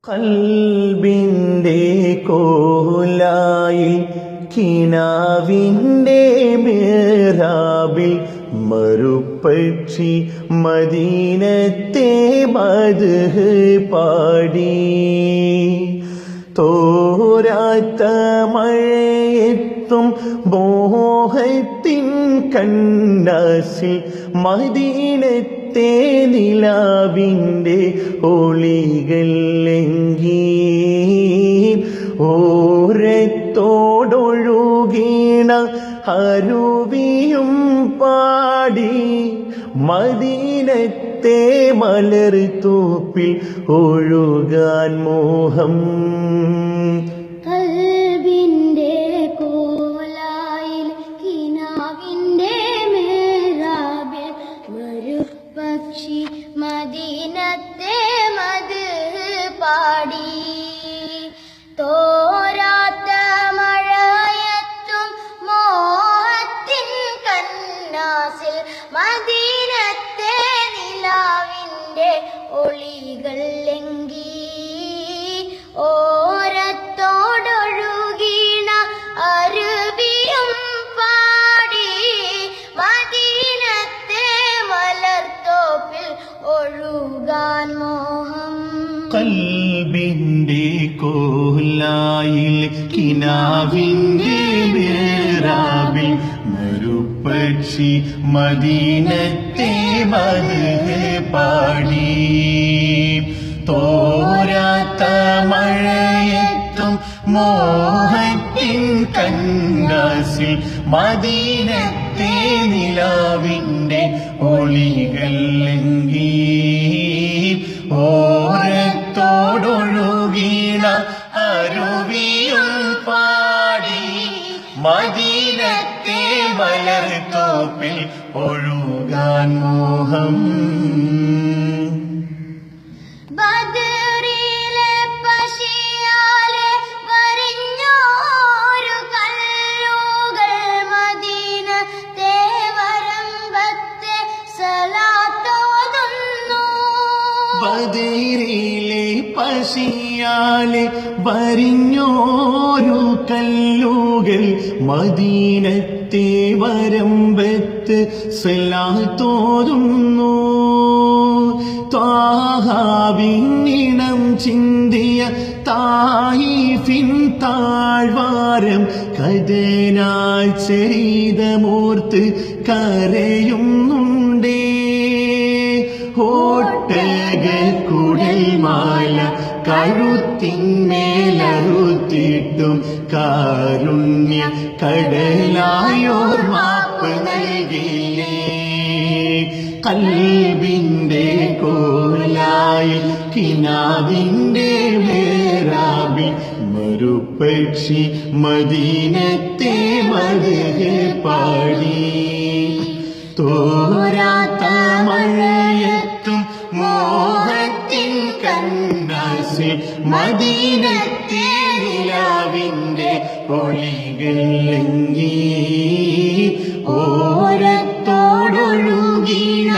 കൽബിന്റെ കോലായിൽ കിനാവിന്റെ മിഹ്റാബിൽ മറുപക്ഷി മദീനത്തെ മദ്ഹ് പാടി. തോരാത്ത മഴയെത്തും മോഹത്തിൻ കന്നാസിൽ മദീനത്തെ നിലാവിൻ്റെ ഒളികൾ ലംഘി. ഓരത്തോടൊഴുകീണ അരുവിയും പാടി മദീനത്തെ മലർത്തോപ്പിൽ ഒഴുകാൻ മോഹം. കൽബിന്റെ കോലായിൽ കിനാവിന്റെ മിഹ്റാബിൽ മരുപക്ഷി മദീനത്തെ മദ്ഹ് പാടി. തോരാത്ത മഴയത്തും മോഹത്തിൻ കന്നാസിൽ മദീനത്തെ നിലാവിൻ്റെ ഒളികൾ ലംഘി. ഓരത്തോടൊഴുകീണ അരുവിയും പാടി മദീനത്തെ മലർത്തോപ്പിൽ ഒഴുകാൻ മോഹം. കൽബിന്റെ കോലായിൽ കിനാവിന്റെ മിഹ്റാബിൽ മരുപക്ഷി മദീനത്തെ മദ്ഹ് പാടി. തോരാത്ത മഴയെത്തും മോഹത്തിൻ കന്നാസിൽ മദീനത്തെ നിലാവിൻ്റെ ഒളികൾ ലംഘി. ഓരത്തോടൊഴുകീണ അരുവിയും പാടി മദീനത്തെ മലർത്തോപ്പിൽ ഒഴുകാൻ മോഹം. ബദറിലെ പശിയാലെ വരിഞ്ഞോരു കല്ലുകൾ മദീനത്തെ വരമ്പത്തെ സലാത്തോതുന്നു. ബദറിലെ പശിയാലെ വരിഞ്ഞോരു കല്ലുകൾ മദീനത്തെ വരമ്പത്ത് സലാത്തോതുന്നു. ത്വാഹാവിന്നിണം ചിന്തിയ തായിഫിൻ താഴ്വാരം കഥനായി ചരിതമോർത്ത് കരയുന്നുണ്ടേ. ഒട്ടകക്കുഴൽമാല കഴുത്തിന്മേലറുത്തിട്ടും കാരുണ്യ കടലായോർ മാപ്പ് നൽകിയില്ലേ. കൽബിന്റെ കോലായിൽ കിനാവിന്റെ മിഹ്റാബിൽ മരുപക്ഷി മദീനത്തെ മദ്ഹ് പാടി. തോരാത്ത മഴയത്തും മോഹത്തിൻ കന്നാസിൽ മദീനത്തെ നിലാവിൻ്റെ ഒളികൾ ലംഘി. ഓരത്തോടൊഴുകീണ